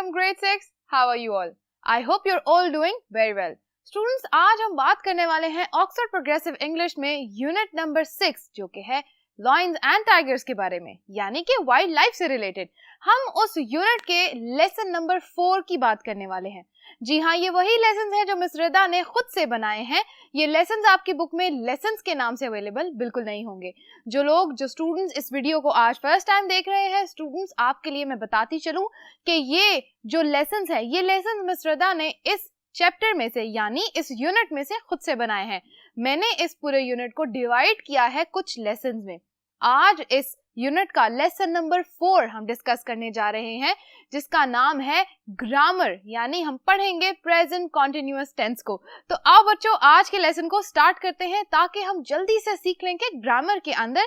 from grade 6. How are you all? I hope you're all doing very well. Students, आज हम बात करने वाले हैं ऑक्सफोर्ड प्रोग्रेसिव इंग्लिश में यूनिट नंबर 6 जो कि है लॉयंस एंड टाइगर्स के बारे में, यानी कि वाइल्ड लाइफ से रिलेटेड। हम उस यूनिट के लेसन नंबर 4 की बात करने वाले हैं। जी हाँ, ये वही लेसन्स हैं जो मिस रिदा ने खुद से बनाए हैं। ये लेसन्स आपकी बुक में लेसन्स के नाम से अवेलेबल बिल्कुल नहीं होंगे। जो स्टूडेंट्स इस वीडियो को आज फर्स्ट टाइम देख रहे हैं, स्टूडेंट्स आपके लिए मैं बताती चलूं कि ये जो लेसन्स है, ये लेसन्स मिस रिदा ने इस चैप्टर में से यानी इस यूनिट में से खुद से बनाए हैं। मैंने इस पूरे यूनिट को डिवाइड किया है कुछ लेसन्स में। आज इस यूनिट का लेसन नंबर 4 हम डिस्कस करने जा रहे हैं, जिसका नाम है ग्रामर, यानी हम पढ़ेंगे प्रेजेंट कॉन्टिन्यूअस टेंस को। तो आओ बच्चों, आज के लेसन को स्टार्ट करते हैं ताकि हम जल्दी से सीख लें कि ग्रामर के अंदर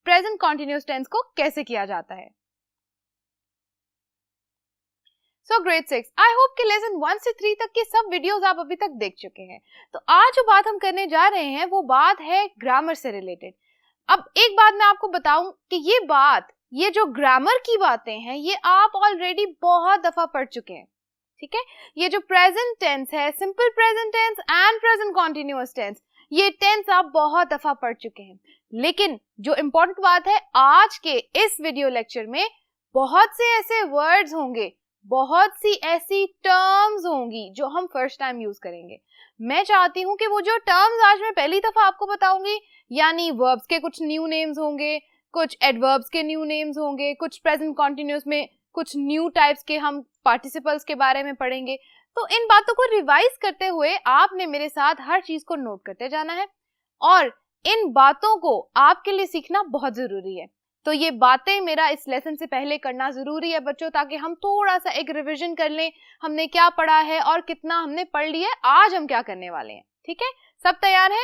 प्रेजेंट कॉन्टिन्यूअस टेंस को कैसे किया जाता है। सो ग्रेड 6, आई होप कि लेसन 1 से 3 तक के सब वीडियोस आप अभी तक देख चुके हैं। तो आज जो बात हम करने जा रहे हैं वो बात है ग्रामर से रिलेटेड। अब एक बात मैं आपको बताऊं कि ये जो ग्रामर की बातें हैं ये आप ऑलरेडी बहुत दफा पढ़ चुके हैं, ठीक है। ये जो प्रेजेंट टेंस है, simple present tense and present continuous tense, ये टेंस आप बहुत दफा पढ़ चुके हैं। लेकिन जो इम्पोर्टेंट बात है, आज के इस वीडियो लेक्चर में बहुत से ऐसे वर्ड्स होंगे, बहुत सी ऐसी टर्म्स होंगी जो हम फर्स्ट टाइम यूज करेंगे। मैं चाहती हूं कि वो जो टर्म्स आज मैं पहली दफा आपको बताऊंगी, यानी वर्ब्स के कुछ न्यू नेम्स होंगे, कुछ एडवर्ब्स के न्यू नेम्स होंगे, कुछ प्रेजेंट कॉन्टिन्यूअस में कुछ न्यू टाइप्स के हम पार्टिसिपल्स के बारे में पढ़ेंगे। तो इन बातों को रिवाइज करते हुए आपने मेरे साथ हर चीज को नोट करते जाना है और इन बातों को आपके लिए सीखना बहुत जरूरी है। तो ये बातें मेरा इस लेसन से पहले करना जरूरी है बच्चों, ताकि हम थोड़ा सा एक रिवीजन कर लें, हमने क्या पढ़ा है और कितना हमने पढ़ लिया है, आज हम क्या करने वाले हैं। ठीक है, सब तैयार है?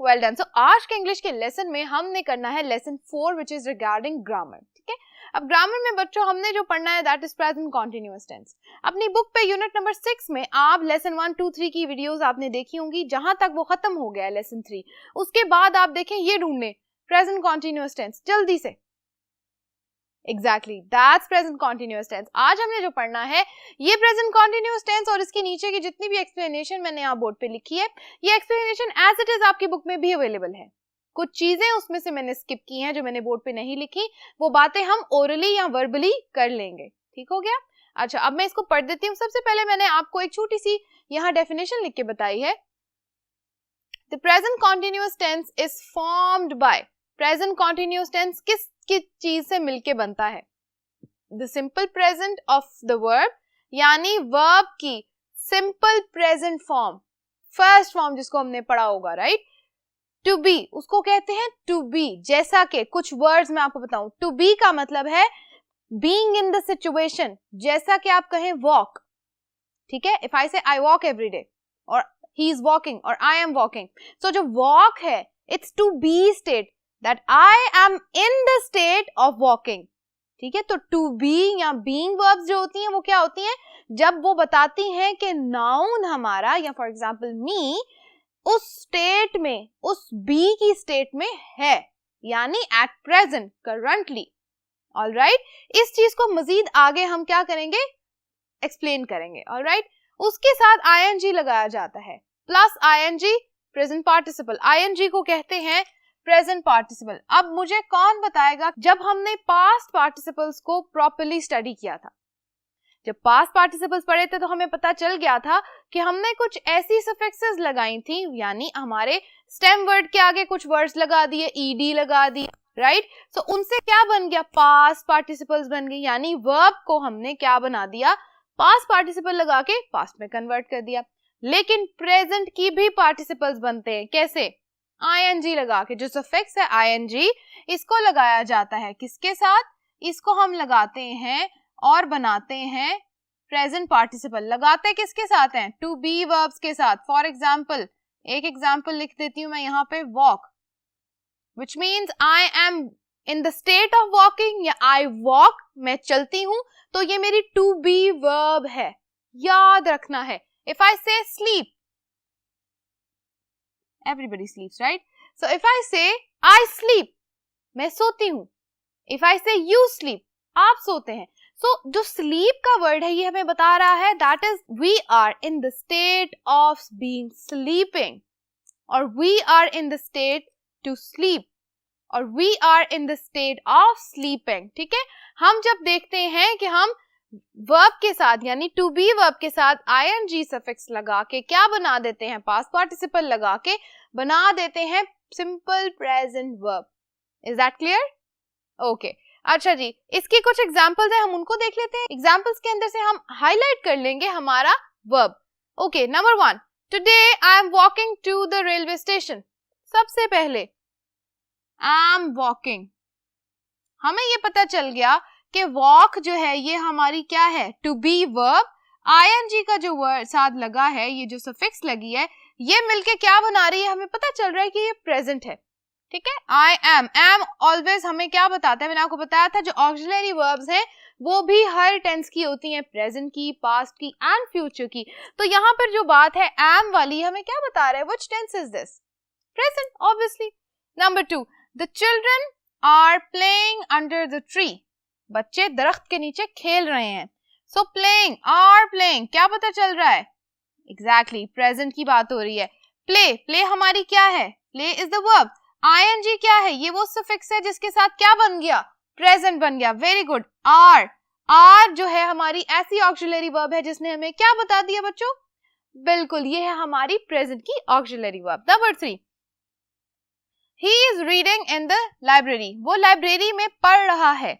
Well done. सो आज के इंग्लिश के लेसन में हमने करना है lesson 4 which is regarding grammar. ठीक है, अब ग्रामर में बच्चों हमने जो पढ़ना है that is present continuous tense. अपनी बुक पे यूनिट नंबर 6 में आप लेसन 1, 2, 3 की वीडियोस आपने देखी होंगी। जहां तक वो खत्म हो गया है लेसन 3, उसके बाद आप देखें ये ढूंढने प्रेजेंट कॉन्टिन्यूअस टेंस जल्दी से। Exactly, that's present continuous tense. आज हमने जो पढ़ना है ये प्रेजेंट कॉन्टिन्यूअस टेंस, और इसके नीचे की जितनी भी एक्सप्लेनेशन मैंने यहाँ बोर्ड पे लिखी है, ये एक्सप्लेनेशन एज इट इज आपकी बुक में भी अवेलेबल है। कुछ चीजें उसमें से मैंने स्किप की हैं जो मैंने बोर्ड पे नहीं लिखी, वो बातें हम ओरली या वर्बली कर लेंगे। ठीक हो गया? अच्छा, अब मैं इसको पढ़ देती हूँ। सबसे पहले मैंने आपको एक छोटी सी यहाँ डेफिनेशन लिख के बताई है। The present continuous tense is formed by, present continuous tense किस चीज से मिलके बनता है? The simple present of the verb, यानी वर्ब की simple present form, first form जिसको हमने पढ़ा होगा, राइट। टू बी, उसको कहते हैं टू बी। जैसा कि कुछ वर्ड्स मैं आपको बताऊं, टू बी का मतलब है बीइंग इन द सिचुएशन। जैसा कि आप कहें वॉक, ठीक है, इफ आई से आई वॉक एवरी डे, और ही इज वॉकिंग, और आई एम वॉकिंग, सो जो वॉक है it's to be state, that I am in the state of walking। ठीक है, तो to be या being verbs जो होती हैं वो क्या होती हैं? जब वो बताती हैं कि नाउन हमारा, या फॉर एग्जाम्पल मी, उस स्टेट में, उस be की स्टेट में है, यानी at present, currently। ऑलराइट, इस चीज को मजीद आगे हम क्या करेंगे? एक्सप्लेन करेंगे। ऑलराइट, उसके साथ ing लगाया जाता है, plus ing present participle. ing को कहते हैं प्रेजेंट पार्टिसिपल। अब मुझे कौन बताएगा, जब हमने पास्ट पार्टिसिपल्स को प्रॉपर्ली स्टडी किया था, जब पास्ट पार्टिसिपल्स पढ़े थे, तो हमें पता चल गया था कि हमने कुछ ऐसी सफिक्सेस लगाई थी, यानी हमारे स्टेम वर्ड के आगे कुछ वर्ड्स लगा दिए, ed लगा दिया, राइट। सो उनसे क्या बन गया? पास्ट पार्टिसिपल्स बन गई, यानी वर्ब को हमने क्या बना दिया? पास्ट पार्टिसिपल लगा के पास्ट में कन्वर्ट कर दिया। लेकिन प्रेजेंट की भी पार्टिसिपल्स बनते हैं, कैसे? ing लगा के। जो सफिक्स है ing, इसको लगाया जाता है किसके साथ? इसको हम लगाते हैं और बनाते हैं प्रेजेंट पार्टिसिपल। लगाते किसके साथ हैं? टू बी वर्ब्स के साथ। फॉर एग्जाम्पल, एक एग्जाम्पल लिख देती हूं मैं यहाँ पे, walk, which means I am in the state of walking, या आई वॉक, मैं चलती हूं, तो ये मेरी टू बी वर्ब है, याद रखना है। इफ आई से sleep, everybody sleeps, right? So if I say I sleep, मैं सोती हूँ। If I say you sleep, आप सोते हैं। सो जो स्लीप का वर्ड है ये हमें बता रहा है that is we are in the state of being sleeping, और we are in the state to sleep, और we are in the state of sleeping. ठीक है, हम जब देखते हैं कि हम वर्ब के साथ यानी टू बी वर्ब के साथ ing सफिक्स लगा के क्या बना देते हैं, पास्ट पार्टिसिपल लगा के बना देते हैं simple present verb. Is that clear? Okay, अच्छा जी, इसके कुछ एग्जांपल्स हैं, हम उनको देख लेते हैं। एग्जांपल्स के अंदर से हम हाईलाइट कर लेंगे हमारा verb. Okay, number 1, today I am walking to the railway station. सबसे पहले आई एम वॉकिंग, हमें ये पता चल गया कि वॉक जो है ये हमारी क्या है, टू बी वर्ब। ing का जो वर्ड साथ लगा है, ये जो सफिक्स लगी है, ये मिलके क्या बना रही है, हमें पता चल रहा है कि ये प्रेजेंट है। ठीक है, आई एम ऑलवेज हमें क्या बताता है, मैंने आपको बताया था जो ऑक्सिलरी वर्ब्स हैं वो भी हर टेंस की होती हैं, प्रेजेंट की, पास्ट की एंड फ्यूचर की। तो यहाँ पर जो बात है एम वाली हमें क्या बता रहा है, which tense is this, present obviously. Number 2, the children are playing under the tree. बच्चे दरख्त के नीचे खेल रहे हैं। सो प्लेइंग, आर प्लेइंग, क्या पता चल रहा है, एग्जैक्टली प्रेजेंट की बात हो रही है। प्ले हमारी क्या है, play is the verb. ing क्या है, ये वो सफिक्स है जिसके साथ क्या बन गया, प्रेजेंट बन गया। Very good. आर जो है हमारी ऐसी ऑक्सिलरी वर्ब है जिसने हमें क्या बता दिया बच्चों, बिल्कुल ये है हमारी प्रेजेंट की auxiliary verb. Number 3, he is reading in the library, वो लाइब्रेरी में पढ़ रहा है।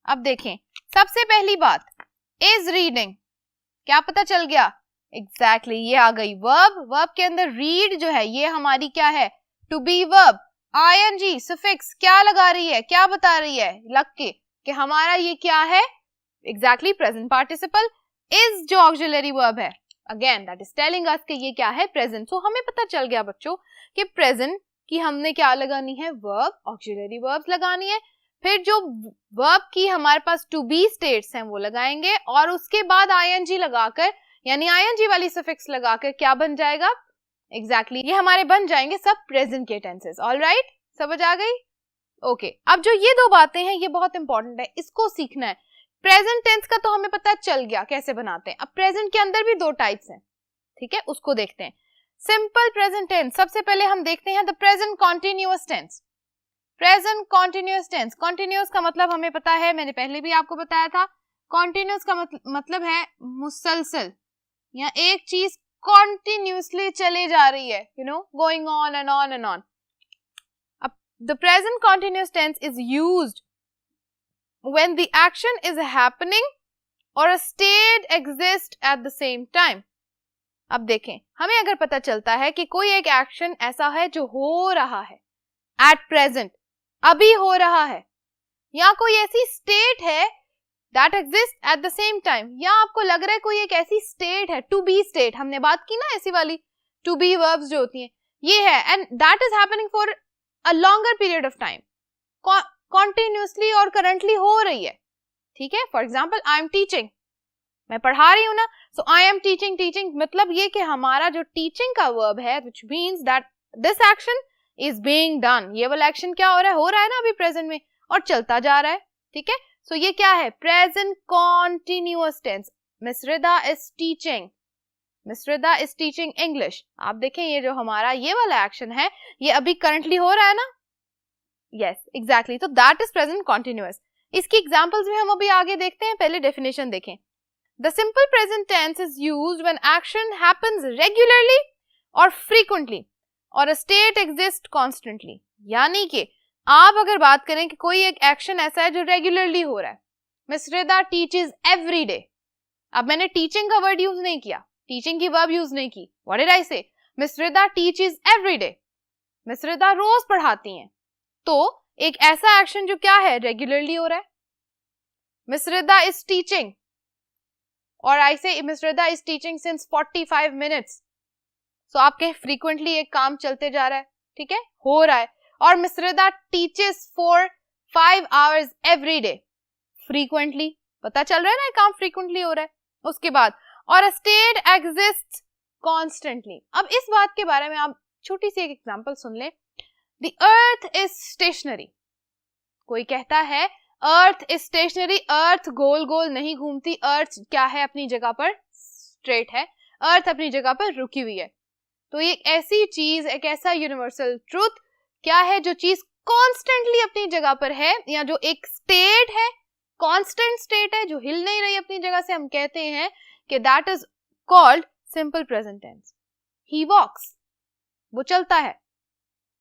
अब देखें, सबसे पहली बात इज रीडिंग, क्या पता चल गया, एग्जैक्टली ये आ गई वर्ब। वर्ब के अंदर रीड जो है ये हमारी क्या है, to be verb. ing suffix क्या लगा रही है, क्या बता रही है लग के कि हमारा ये क्या है, एग्जैक्टली प्रेजेंट पार्टिसिपल। इज जो ऑक्सिलरी वर्ब है, again that is telling us कि ये क्या है, प्रेजेंट। सो हमें पता चल गया बच्चों कि प्रेजेंट की हमने क्या लगानी है, वर्ब, ऑक्सिलरी वर्ब्स लगानी है। फिर जो वर्ब की हमारे पास टू बी स्टेट्स हैं वो लगाएंगे, और उसके बाद ing लगाकर यानी ing वाली सफिक्स लगाकर क्या बन जाएगा, एग्जैक्टली ये हमारे बन जाएंगे सब प्रेजेंट के टेंसेस। ऑलराइट, समझ आ गई? ओके, अब जो ये दो बातें हैं ये बहुत इंपॉर्टेंट है, इसको सीखना है। प्रेजेंट टेंस का तो हमें पता चल गया कैसे बनाते हैं। अब प्रेजेंट के अंदर भी दो टाइप्स हैं, ठीक है, उसको देखते हैं। सिंपल प्रेजेंट टेंस, सबसे पहले हम देखते हैं the present continuous tense. Present continuous tense, continuous का मतलब हमें पता है, मैंने पहले भी आपको बताया था, कॉन्टिन्यूअस का मतलब है मुसलसल, या एक चीज continuously चले जा रही है, you know, going on and on and on. The present continuous tense is used when the action is happening or a state exists at the same time. अब देखें, हमें अगर पता चलता है कि कोई एक एक्शन ऐसा है जो हो रहा है at present, अभी हो रहा है, या कोई ऐसी स्टेट है that exists at the same time, या आपको लग रहा है कोई एक ऐसी स्टेट है, to be state, हमने बात की ना ऐसी वाली to be verbs जो होती हैं, ये है, and that is happening for a longer period of time, continuously और currently हो रही है। ठीक है, for example I am teaching, मैं पढ़ा रही हूँ ना, so I am teaching मतलब ये कि हमारा जो teaching का verb है, which means that this action is being done, ये वाला action क्या हो रहा है ना अभी present में, और चलता जा रहा है। ठीक है, सो ये क्या है, present continuous tense. Miss Rida is teaching English. आप देखें ये जो हमारा ये वाला एक्शन है ये अभी करंटली हो रहा है ना, यस एग्जैक्टली, तो दैट इज प्रेजेंट कॉन्टिन्यूअस। इसकी एग्जांपल्स भी हम अभी आगे देखते हैं, पहले डेफिनेशन देखें। The simple present tense is used when action happens regularly और फ्रीक्वेंटली और अ स्टेट एग्जिस्ट कॉन्स्टेंटली। यानी कि आप अगर बात करें कि कोई एक एक्शन ऐसा है जो रेगुलरली हो रहा है, miss Rida teaches every day. अब मैंने टीचिंग का वर्ड यूज नहीं किया, टीचिंग की वर्ब यूज नहीं की, what did I say, Miss Rida teaches every day, Miss Rida रोज पढ़ाती हैं। तो एक ऐसा एक्शन जो क्या है, रेगुलरली हो रहा है। मिस रिदा इज टीचिंग, और I say Miss Rida is teaching since 45 minutes. So आप कहें फ्रीक्वेंटली एक काम चलते जा रहा है, ठीक है, हो रहा है। और Miss Rida teaches for 5 hours every day, frequently, पता चल रहा है ना काम फ्रीक्वेंटली हो रहा है। उसके बाद और स्टेट एग्जिस्ट कॉन्स्टेंटली। अब इस बात के बारे में आप छोटी सी एक एग्जांपल सुन लें। द अर्थ इज स्टेशनरी, कोई कहता है अर्थ इज स्टेशनरी, अर्थ गोल गोल नहीं घूमती, अर्थ क्या है, अपनी जगह पर स्ट्रेट है, अर्थ अपनी जगह पर रुकी हुई है। तो ये एक ऐसी चीज, एक ऐसा यूनिवर्सल ट्रूथ क्या है जो चीज कॉन्स्टेंटली अपनी जगह पर है, या जो एक स्टेट है, कांस्टेंट स्टेट है जो हिल नहीं रही अपनी जगह से, हम कहते हैं कि that is called simple present tense. He walks, वो चलता है।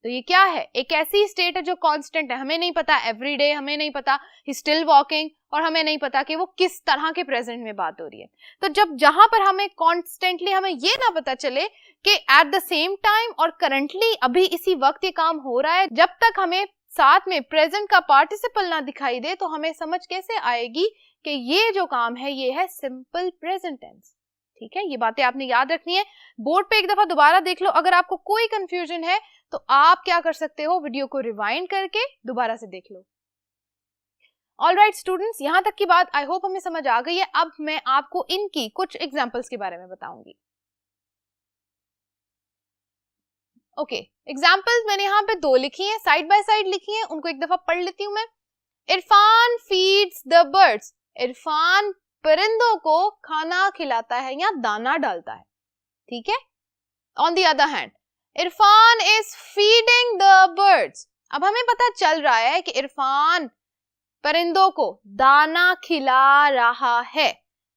तो ये क्या है, एक ऐसी स्टेट है जो कांस्टेंट है, हमें नहीं पता एवरीडे, हमें नहीं पता ही स्टिल वॉकिंग, और हमें नहीं पता कि वो किस तरह के प्रेजेंट में बात हो रही है। तो जब जहां पर हमें कॉन्स्टेंटली हमें ये ना पता चले कि एट द सेम टाइम और करंटली अभी इसी वक्त ये काम हो रहा है, जब तक हमें साथ में प्रेजेंट का पार्टिसिपल ना दिखाई दे, तो हमें समझ कैसे आएगी कि ये जो काम है ये है सिंपल प्रेजेंट टेंस। ठीक है, ये बातें आपने याद रखनी है। बोर्ड पे एक दफा दोबारा देख लो, अगर आपको कोई कंफ्यूजन है तो आप क्या कर सकते हो, वीडियो को रिवाइंड करके दोबारा से देख लो। ऑलराइट स्टूडेंट्स, यहां तक की बात आई होप हमें समझ आ गई है। अब मैं आपको इनकी कुछ एग्जांपल्स के बारे में बताऊंगी। ओके, एग्जांपल्स मैंने यहाँ पे 2 लिखी हैं, साइड बाय साइड लिखी हैं, उनको एक दफा पढ़ लेती हूँ मैं। Irfan feeds the birds, Irfan परिंदों को खाना खिलाता है या दाना डालता है। ठीक है, on the other hand Irfan is feeding the birds. अब हमें पता चल रहा है कि इरफान परिंदों को दाना खिला रहा है।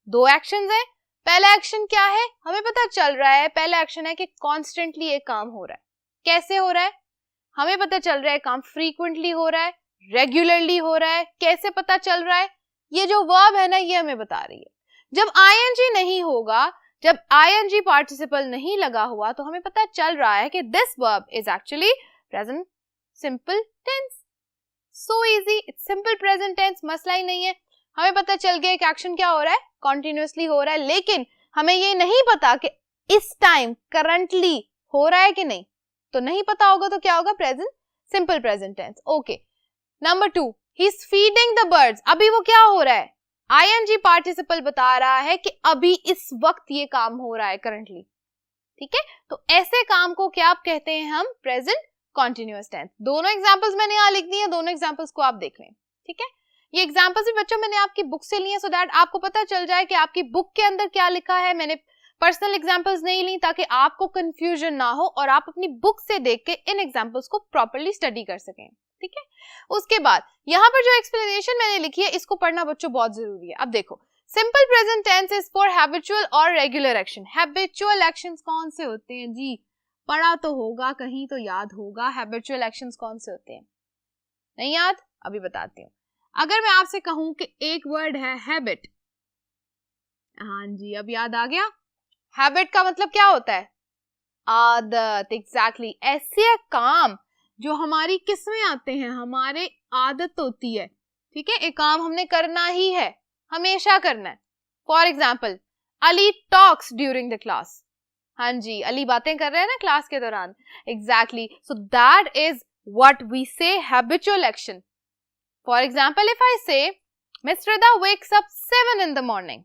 2 एक्शंस हैं। पहला एक्शन क्या है, हमें पता चल रहा है, पहला एक्शन है कि कॉन्स्टेंटली ये काम हो रहा है। कैसे हो रहा है, हमें पता चल रहा है काम फ्रीक्वेंटली हो रहा है, रेगुलरली हो रहा है। कैसे पता चल रहा है, ये जो वर्ब है ना ये हमें बता रही है। जब आईएनजी नहीं होगा, जब आईएनजी पार्टिसिपल नहीं लगा हुआ, तो हमें पता चल रहा है कि this verb is actually present simple tense. So easy, it's simple present tense, मसला ही नहीं है। हमें पता चल गया कि एक्शन क्या हो रहा है, कॉन्टिन्यूसली हो रहा है, लेकिन हमें ये नहीं पता कि इस टाइम करंटली हो रहा है कि नहीं। तो नहीं पता होगा तो क्या होगा, present simple present tense. Okay, number 2, he is feeding the birds. अभी वो क्या हो रहा है, आईएनजी पार्टिसिपल बता रहा है कि अभी इस वक्त ये काम हो रहा है करंटली। ठीक है, तो ऐसे काम को क्या आप कहते हैं हम, प्रेजेंट कॉन्टिन्यूअस टेंस। दोनों एग्जांपल्स मैंने यहाँ लिख दी है, दोनों एग्जांपल्स को आप देख लें। ठीक है, ये एग्जांपल्स भी बच्चों मैंने आपकी बुक से लिए सो दैट आपको पता चल जाए कि आपकी बुक के अंदर क्या लिखा है। मैंने पर्सनल एग्जांपल्स नहीं ली ताकि आपको कंफ्यूजन ना हो और आप अपनी बुक से देख के इन एग्जांपल्स को प्रॉपर्ली स्टडी कर सकें। ठीक है, उसके बाद यहाँ पर जो एक्सप्लेनेशन मैंने लिखी है इसको पढ़ना बच्चों बहुत जरूरी है। अब देखो, simple present tense is for habitual और रेगुलर एक्शन। हैबिचुअल एक्शंस कौन से होते हैं जी, पढ़ा तो होगा, कहीं तो याद होगा। हैबिचुअल एक्शंस कौन से होते हैं, नहीं याद, अभी बताती हूँ। अगर मैं आपसे कहूं कि एक वर्ड है हैबिट, हाँ जी अब याद आ गया। हैबिट का मतलब क्या होता है, आदत। एग्जैक्टली, ऐसे काम जो हमारी किस में आते हैं, हमारे आदत होती है। ठीक है, एक काम हमने करना ही है, हमेशा करना है। For example, Ali talks during the class. हाँ जी, अली बातें कर रहे हैं ना क्लास के दौरान। Exactly, so that is what we say habitual action. For example, if I say Miss Rida wakes up 7 in the morning,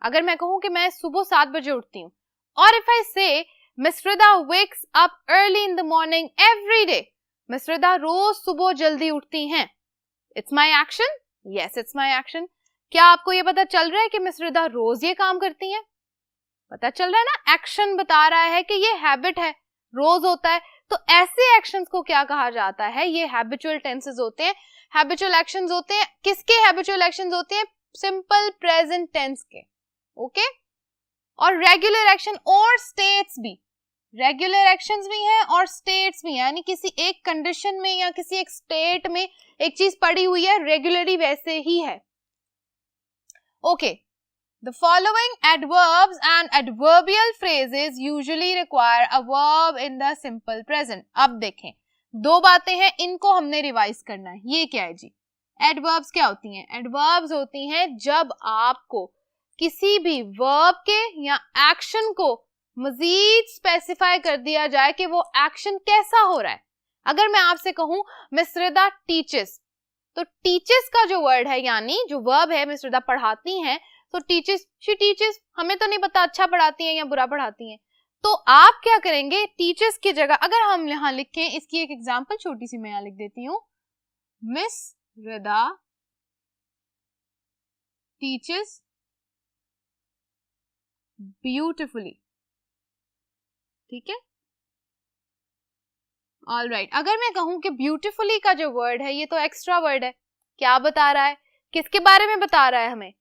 अगर मैं कहूं कि मैं सुबह 7 बजे उठती हूँ, और if I say Miss Rida wakes up early in the morning every day, Miss Rida रोज सुबह जल्दी उठती हैं। It's my action, yes it's my action. क्या आपको ये पता चल रहा है कि मिस रिदा रोज ये काम करती हैं, पता चल रहा है ना, एक्शन बता रहा है कि ये हैबिट है, रोज होता है। तो ऐसे एक्शंस को क्या कहा जाता है, ये हैबिचुअल टेंसेस होते हैं, हैबिचुअल एक्शंस होते हैं। किसके हैबिचुअल एक्शंस होते हैं, सिंपल प्रेजेंट टेंस के। ओके, और रेगुलर एक्शन और स्टेट्स भी, रेगुलर एक्शंस भी हैं और स्टेट्स भी हैं, यानी किसी एक कंडीशन में या किसी एक स्टेट में एक चीज पड़ी हुई है, रेगुलरली वैसे ही है। Okay, the following adverbs and adverbial phrases usually require a verb in the simple present. अब देखें, 2 बातें हैं, इनको हमने रिवाइज करना है। ये क्या है जी, एडवर्ब्स क्या होती हैं, एडवर्ब्स होती हैं जब आपको किसी भी वर्ब के या एक्शन को मजीद स्पेसिफाई कर दिया जाए कि वो एक्शन कैसा हो रहा है। अगर मैं आपसे कहूं मिस रिदा टीचेस, तो टीचेस का जो वर्ड है यानी जो वर्ब है, मिस रिदा पढ़ाती हैं, तो टीचेस, शी टीचेस, हमें तो नहीं पता अच्छा पढ़ाती हैं या बुरा पढ़ाती हैं। तो आप क्या करेंगे, टीचर्स की जगह अगर हम यहाँ लिखें, इसकी एक एग्जांपल छोटी सी मैं यहाँ लिख देती हूँ, मिस रिदा टीचेस ब्यूटिफुली, ठीक है। ऑल राइट, अगर मैं कहूं कि ब्यूटिफुली का जो वर्ड है ये तो एक्स्ट्रा वर्ड है, क्या बता रहा है, किसके बारे में बता रहा है हमें?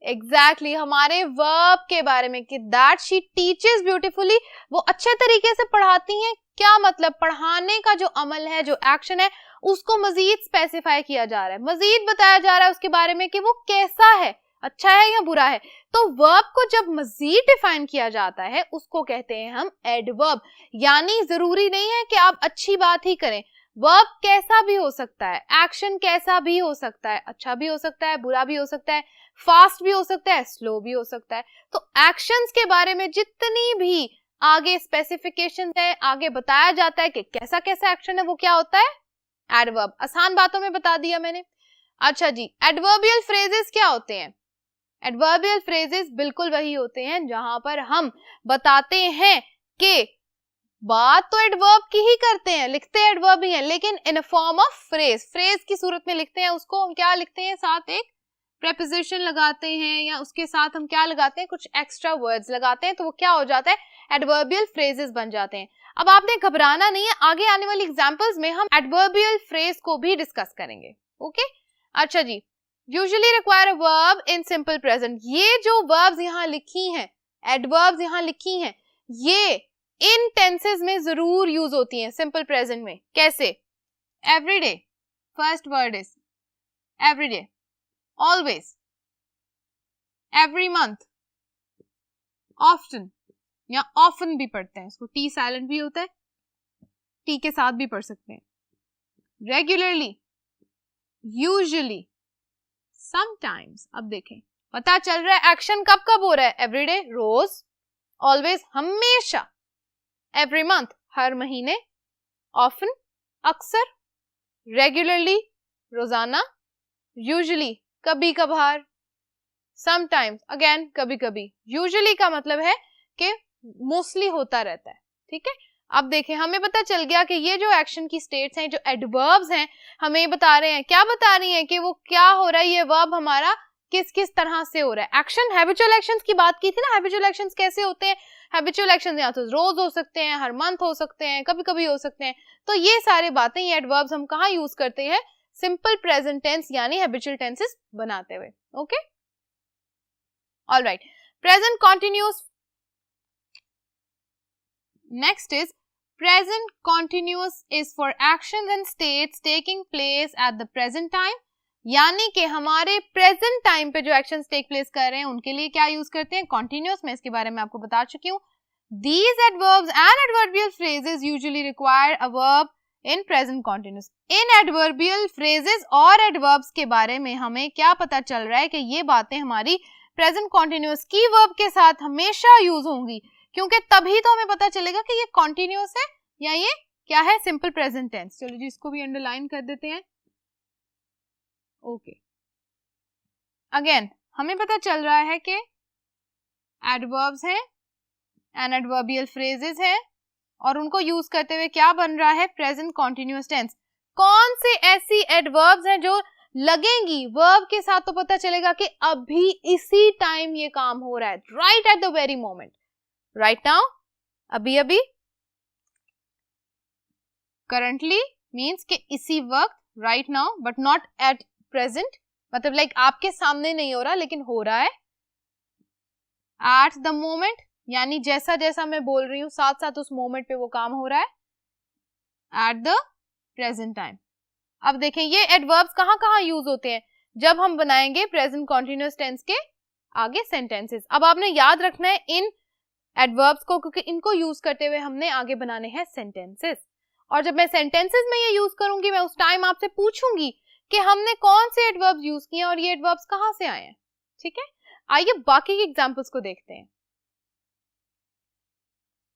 एग्जैक्टली हमारे वर्ब के बारे में कि दैट शी टीचेस ब्यूटिफुली, वो अच्छे तरीके से पढ़ाती हैं। क्या मतलब? पढ़ाने का जो अमल है, जो एक्शन है, उसको मजीद स्पेसिफाई किया जा रहा है, मजीद बताया जा रहा है उसके बारे में कि वो कैसा है, अच्छा है या बुरा है। तो वर्ब को जब मजीद डिफाइन किया जाता है उसको कहते हैं हम एडवर्ब। यानी जरूरी नहीं है कि आप अच्छी बात ही करें, वर्ब कैसा भी हो सकता है, एक्शन कैसा भी हो सकता है, अच्छा भी हो सकता है, बुरा भी हो सकता है, फास्ट भी हो सकता है, स्लो भी हो सकता है। तो एक्शंस के बारे में जितनी भी आगे स्पेसिफिकेशन है, आगे बताया जाता है कि कैसा कैसा एक्शन है, वो क्या होता है? एडवर्ब। आसान बातों में बता दिया मैंने। अच्छा जी, एडवर्बियल फ्रेजेस क्या होते हैं? एडवर्बियल फ्रेजेस बिल्कुल वही होते हैं जहां पर हम बताते हैं कि बात तो एडवर्ब की ही करते हैं, लिखते एडवर्ब ही हैं, लेकिन in a form of phrase, phrase की सूरत में लिखते हैं उसको। हम क्या लिखते हैं? साथ एक प्रेपोजिशन लगाते हैं या उसके साथ हम क्या लगाते हैं? कुछ एक्स्ट्रा वर्ड्स लगाते हैं, तो वो क्या हो जाता है? एडवर्बियल फ्रेजेस बन जाते हैं। अब आपने घबराना नहीं है, आगे आने वाली एग्जांपल्स में हम एडवर्बियल फ्रेज को भी डिस्कस करेंगे। ओके अच्छा जी, usually require a verb in simple present. ये जो वर्ब्स यहाँ लिखी हैं, एडवर्ब्स यहाँ लिखी हैं, ये इन टेंसेस में जरूर यूज होती हैं सिंपल प्रेजेंट में। कैसे? Everyday, first word is everyday, always, every month, often या ऑफन भी पढ़ते हैं इसको, टी साइलेंट भी होता है, टी के साथ भी पढ़ सकते हैं। Regularly, usually, sometimes. अब देखें, पता चल रहा है एक्शन कब कब हो रहा है? एवरीडे रोज, ऑलवेज हमेशा, एवरी मंथ हर महीने, ऑफन अक्सर, रेगुलरली रोजाना, यूजुअली कभी कभार, समटाइम्स अगेन कभी कभी। यूजुअली का मतलब है कि मोस्टली होता रहता है, ठीक है। अब देखें, हमें पता चल गया कि ये जो एक्शन की स्टेट्स हैं, जो एडवर्ब्स हैं, हमें बता रहे हैं, क्या बता रही हैं कि वो क्या हो रहा है, ये वर्ब हमारा किस किस तरह से हो रहा है। एक्शन, हैबिचुअल एक्शंस की बात की थी ना, हैबिचुअल एक्शंस कैसे होते हैं? हैबिचुअल एक्शंस या तो रोज हो सकते हैं, हर मंथ हो सकते हैं, कभी कभी हो सकते हैं। तो ये सारी बातें, ये एडवर्ब्स हम कहाँ यूज करते हैं? सिंपल प्रेजेंट टेंस यानी हैबिचुअल टेंसेस बनाते हुए। Okay alright, present continuous. Next is present continuous is for actions and states taking place at the present time। यानी कि हमारे प्रेजेंट टाइम पे जो एक्शंस टेक प्लेस कर रहे हैं उनके लिए क्या यूज करते हैं? कॉन्टिन्यूअस। मैं इसके बारे में आपको बता चुकी हूँ। These adverbs and adverbial phrases usually require a verb in present continuous। In adverbial phrases और adverbs के बारे में हमें क्या पता चल रहा है कि ये बातें हमारी present continuous की verb के साथ हमेशा यूज होंगी, क्योंकि तभी तो हमें पता चलेगा कि ये कॉन्टिन्यूअस है या ये क्या है? Simple present tense. चलो जी, इसको भी अंडरलाइन कर देते हैं। ओके अगेन हमें पता चल रहा है कि एडवर्ब्स हैं एंड एडवर्बियल फ्रेजेस हैं और उनको यूज करते हुए क्या बन रहा है? Present continuous tense. कौन से ऐसी एडवर्ब्स हैं जो लगेंगी वर्ब के साथ तो पता चलेगा कि अभी इसी टाइम ये काम हो रहा है, right at the very moment, right now, अभी अभी। करंटली मीन्स के इसी वक्त, right now, but not at present, मतलब लाइक आपके सामने नहीं हो रहा लेकिन हो रहा है। एट द मोमेंट यानी जैसा जैसा मैं बोल रही हूँ साथ साथ उस मोमेंट पे वो काम हो रहा है। At the present time. अब देखें ये एडवर्ब्स कहाँ कहाँ यूज होते हैं? जब हम बनाएंगे प्रेजेंट कॉन्टिन्यूअस टेंस के आगे सेंटेंसेस। अब आपने याद रखना है इन एडवर्ब्स को, क्योंकि इनको यूज करते हुए हमने आगे बनाने हैं सेंटेंसेस। और जब मैं सेंटेंसेस में ये यूज करूंगी, मैं उस टाइम आपसे पूछूंगी कि हमने कौन से एडवर्ब्स यूज किए और ये एडवर्ब्स कहाँ से आए हैं, ठीक है। आइए बाकी के एग्जांपल्स को देखते हैं।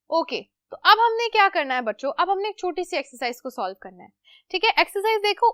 ओके तो अब हमने क्या करना है बच्चों? अब हमने एक छोटी सी एक्सरसाइज को सॉल्व करना है, ठीक है। एक्सरसाइज देखो,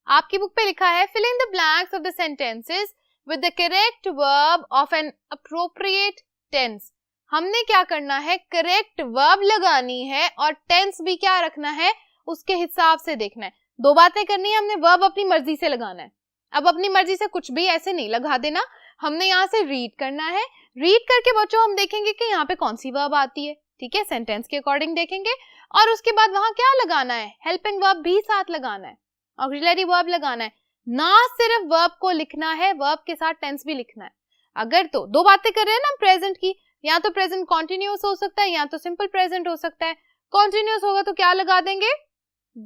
आपकी बुक पे लिखा है fill in the blanks of the sentences with the correct verb of an appropriate tense. हमने क्या करना है? करेक्ट वर्ब लगानी है और टेंस भी क्या रखना है? उसके हिसाब से देखना है। दो बातें करनी है हमने, वर्ब अपनी मर्जी से लगाना है। अब अपनी मर्जी से कुछ भी ऐसे नहीं लगा देना, हमने यहाँ से रीड करना है। रीड करके बच्चों हम देखेंगे कि यहाँ पे कौन सी वर्ब आती है, ठीक है, सेंटेंस के अकॉर्डिंग देखेंगे और उसके बाद वहां क्या लगाना है, हेल्पिंग वर्ब भी साथ लगाना है, ऑक्सिलरी वर्ब लगाना है। ना सिर्फ वर्ब को लिखना है, वर्ब के साथ टेंस भी लिखना है। अगर तो दो बातें कर रहे हैं ना प्रेजेंट की, या तो प्रेजेंट कॉन्टिन्यूअस हो सकता है या तो सिंपल प्रेजेंट हो सकता है। कॉन्टिन्यूअस होगा तो क्या लगा देंगे,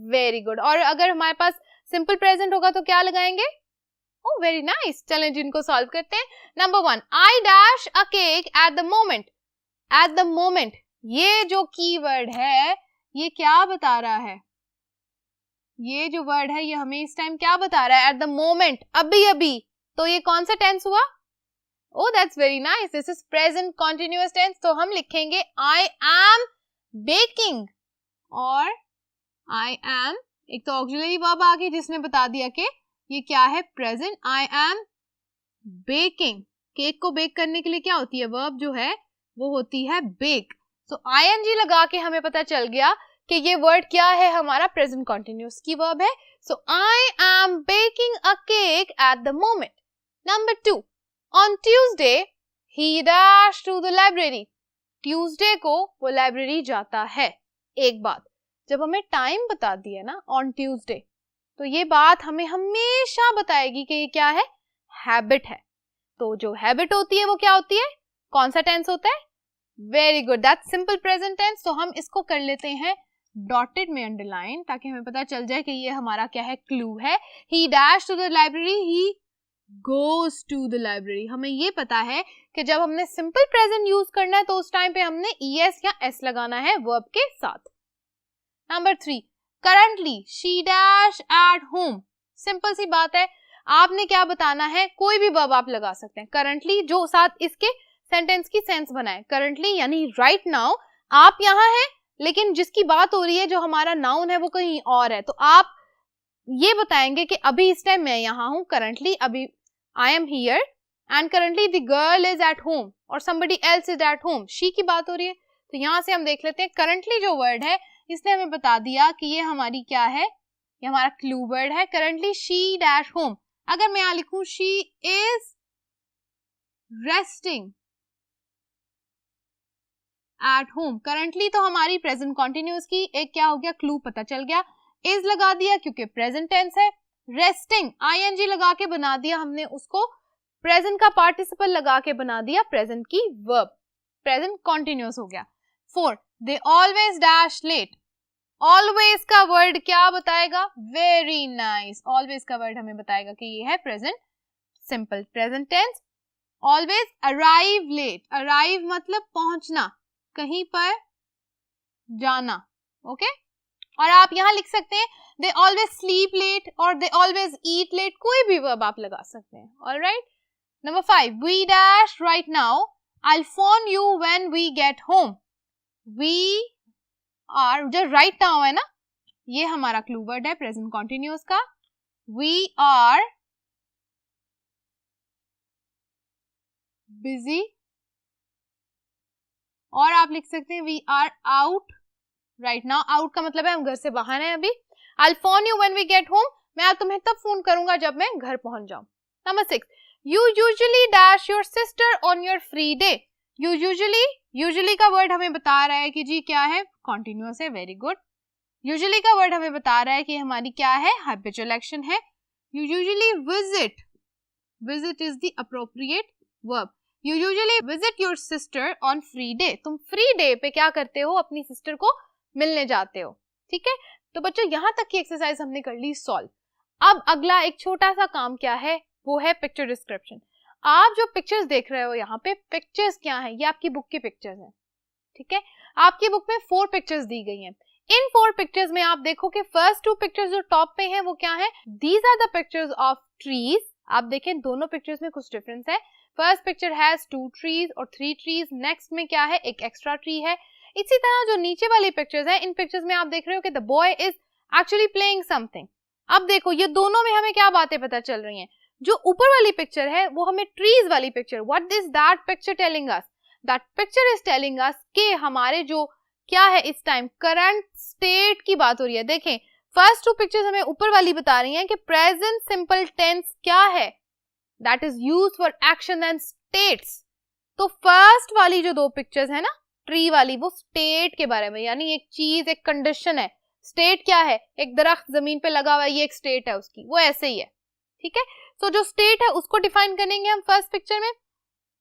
वेरी गुड। और अगर हमारे पास सिंपल प्रेजेंट होगा तो क्या लगाएंगे, ओह वेरी नाइस। चलें जिनको सॉल्व करते हैं। Number 1, I dash a cake at the moment. Eight the moment, ये जो कीवर्ड है ये क्या बता रहा है, ये जो वर्ड है ये हमें इस टाइम क्या बता रहा है, एट द मोमेंट, अभी अभी। तो ये कौन सा टेंस हुआ, oh that's very nice, this is present continuous tense. तो हम लिखेंगे आई एम बेकिंग, और आई एम, एक तो ऑक्सिलरी वर्ब आ गई जिसने बता दिया कि ये क्या है, present. I am baking, cake को बेक करने के लिए क्या होती है, वर्ब जो है वो होती है बेक। सो आईएनजी लगा के हमें पता चल गया कि ये वर्ड क्या है, हमारा प्रेजेंट कॉन्टिन्यूअस की वर्ब है। So I am baking a cake at the moment. Number 2, on Tuesday he dash to the library. Tuesday को वो लाइब्रेरी जाता है। एक बात, जब हमें टाइम बता दिया ना ऑन ट्यूसडे, तो ये बात हमें हमेशा बताएगी कि ये क्या है, हैबिट है। तो जो हैबिट होती है वो क्या होती है, कौन सा टेंस होता है, very good, that's simple present tense. तो हम इसको कर लेते हैं डॉटेड में अंडरलाइन, ताकि हमें पता चल जाए कि ये हमारा क्या है, क्लू है। He dash to the library, he goes to the library. हमें ये पता है कि जब हमने सिंपल प्रेजेंट यूज करना है तो उस टाइम पे हमने ईएस या एस लगाना है वर्ब के साथ। Number 3, currently she dash at home. Simple सी बात है, आपने क्या बताना है, कोई भी वर्ब आप लगा सकते हैं करंटली जो साथ इसके सेंटेंस की सेंस बनाए। करंटली यानी राइट नाउ, आप यहाँ हैं लेकिन जिसकी बात हो रही है जो हमारा नाउन है वो कहीं और है, तो आप ये बताएंगे कि अभी इस टाइम मैं यहाँ हूँ, करंटली अभी I am here and currently the girl is at home और somebody else is at home, she की बात हो रही है। तो यहाँ से हम देख लेते हैं करंटली जो वर्ड है इसने हमें बता दिया कि ये हमारी क्या है, ये हमारा क्लू वर्ड है। करंटली शी डैश होम, अगर मैं यहाँ लिखूं she is resting at home, currently तो हमारी प्रेजेंट कॉन्टिन्यूअस की एक क्या हो गया, क्लू पता चल गया। इज लगा दिया क्योंकि प्रेजेंट टेंस है। रेस्टिंग आईएनजी लगा के बना दिया हमने उसको, प्रेजेंट का पार्टिसिपल लगा के बना दिया प्रेजेंट की वर्ब, प्रेजेंट कॉन्टिन्यूअस हो गया। 4, they always dash late. Always का वर्ड क्या बताएगा, वेरी नाइस, ऑलवेज का वर्ड हमें बताएगा कि ये है present simple present tense. Always arrive late, arrive मतलब पहुंचना, कहीं पर जाना, ओके। और आप यहाँ लिख सकते हैं दे ऑलवेज स्लीप लेट और दे ऑलवेज ईट लेट, कोई भी वर्ब आप लगा सकते हैं। Alright. Number 5, we dash right now, I'll phone you when we get home। We are, जो राइट नाउ है ना, ये हमारा क्लू वर्ड है प्रेजेंट कॉन्टिन्यूअस का। We are busy, और आप लिख सकते हैं we are out right now। out का मतलब है हम घर से बाहर हैं अभी। I'll phone you when we get home, मैं तुम्हें तब फोन करूंगा जब मैं घर पहुंच जाऊं। Number 6, you usually dash your sister on your free day। You usually का वर्ड हमें बता रहा है कि जी क्या है, कॉन्टिन्यूअस है, वेरी गुड। यूजुअली का वर्ड हमें बता रहा है कि हमारी क्या है, हैबिचुअल एक्शन है। You usually visit is the appropriate verb। You usually visit your sister on free day। तुम फ्री डे पे क्या करते हो, अपनी सिस्टर को मिलने जाते हो, ठीक है। तो बच्चों यहाँ तक की एक्सरसाइज हमने कर ली सॉल्व। अब अगला एक छोटा सा काम क्या है, वो है पिक्चर डिस्क्रिप्शन। आप जो पिक्चर्स देख रहे हो यहाँ पे, पिक्चर्स क्या है, ये आपकी बुक की पिक्चर्स हैं, ठीक है। आपकी बुक में 4 पिक्चर्स दी गई हैं। इन 4 पिक्चर्स में आप देखो कि फर्स्ट 2 पिक्चर्स जो टॉप पे हैं वो क्या है, these are the pictures of trees. आप देखें दोनों पिक्चर्स में कुछ डिफरेंस है। फर्स्ट पिक्चर हैज 2 ट्रीज और 3 ट्रीज, नेक्स्ट में क्या है, एक एक्स्ट्रा ट्री है। इसी तरह जो नीचे वाली पिक्चर्स है, इन पिक्चर्स में आप देख रहे हो कि the boy is actually playing something. अब देखो ये दोनों में हमें क्या बातें पता चल रही हैं। जो ऊपर वाली पिक्चर है वो हमें ट्रीज वाली picture, what is that picture telling us, that picture is telling us कि हमारे जो क्या है इस टाइम करंट स्टेट की बात हो रही है। देखें फर्स्ट 2 पिक्चर्स हमें ऊपर वाली बता रही हैं कि प्रेजेंट सिंपल टेंस क्या है, that is used for action and states. तो फर्स्ट वाली जो दो पिक्चर्स है ना ट्री वाली, वो स्टेट के बारे में, यानी एक चीज, एक कंडीशन है। स्टेट क्या है? एक दरख्त जमीन पे लगा हुआ है, ये एक स्टेट है उसकी, वो ऐसे ही है, ठीक है। सो जो स्टेट है उसको डिफाइन करेंगे हम फर्स्ट पिक्चर में,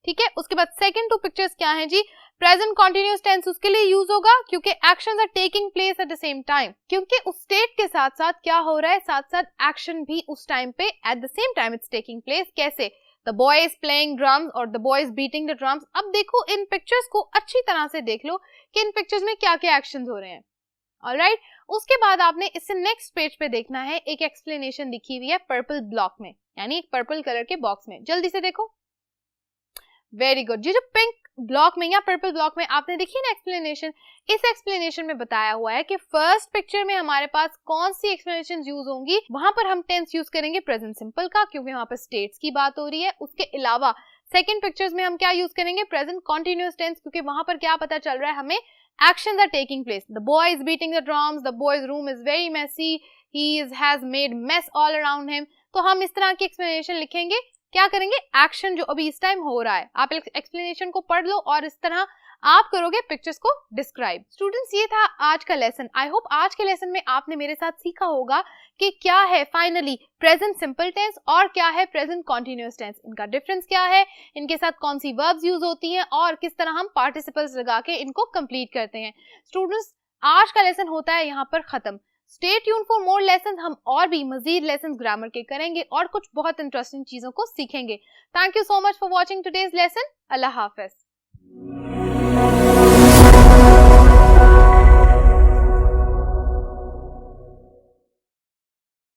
ठीक है। उसके बाद सेकंड टू पिक्चर्स क्या है जी? प्रेजेंट कॉन्टिन्यूअस टेंस उसके लिए यूज होगा क्योंकि actions are taking place at the same time, क्योंकि उस स्टेट के साथ साथ क्या हो रहा है, साथ साथ एक्शन भी उस टाइम पे at the same time it's taking place. कैसे? The boy is playing drums और the boy is beating the drums. अब देखो इन पिक्चर्स को अच्छी तरह से देख लो कि इन पिक्चर्स में क्या क्या एक्शंस हो रहे हैं। ऑलराइट, उसके बाद आपने इससे नेक्स्ट पेज पे देखना है, एक एक्सप्लेनेशन लिखी हुई है पर्पल ब्लॉक में, यानी एक पर्पल कलर के बॉक्स में। जल्दी से देखो, वेरी गुड। ये जो पिंक ब्लॉक में या पर्पल ब्लॉक में आपने देखी ना एक्सप्लेनेशन, इस एक्सप्लेनेशन में बताया हुआ है कि फर्स्ट पिक्चर में हमारे पास कौन सी एक्सप्लेनेशन यूज होंगी। वहां पर हम टेंस यूज करेंगे प्रेजेंट सिंपल का, क्योंकि वहां पर स्टेट्स की बात हो रही है। उसके अलावा सेकंड पिक्चर्स में हम क्या यूज करेंगे? प्रेजेंट कॉन्टिन्यूअस टेंस, क्योंकि वहां पर क्या पता चल रहा है हमें, actions are taking place. The boy is beating the drums. The boy's room is very messy. Has made mess all around him. तो हम इस तरह की एक्सप्लेनेशन लिखेंगे। क्या करेंगे? एक्शन जो अभी इस टाइम हो रहा है, आप एक्सप्लेनेशन को पढ़ लो और इस तरह आप करोगे पिक्चर्स को डिस्क्राइब। स्टूडेंट्स, ये था आज का लेसन। आई होप आज के लेसन में आपने मेरे साथ सीखा होगा कि क्या है फाइनली प्रेजेंट सिंपल टेंस और क्या है प्रेजेंट कॉन्टिन्यूअस टेंस, इनका डिफरेंस क्या है, इनके साथ कौन सी वर्ब्स यूज होती हैं और किस तरह हम पार्टिसिपल्स लगा के इनको कंप्लीट करते हैं। स्टूडेंट्स, आज का लेसन होता है यहाँ पर खत्म। Stay tune for more lesson, हम और भी मजीद लेसन ग्रामर के करेंगे और कुछ बहुत इंटरेस्टिंग चीजों को सीखेंगे। Thank you so much for watching today's lesson. Allah Hafiz.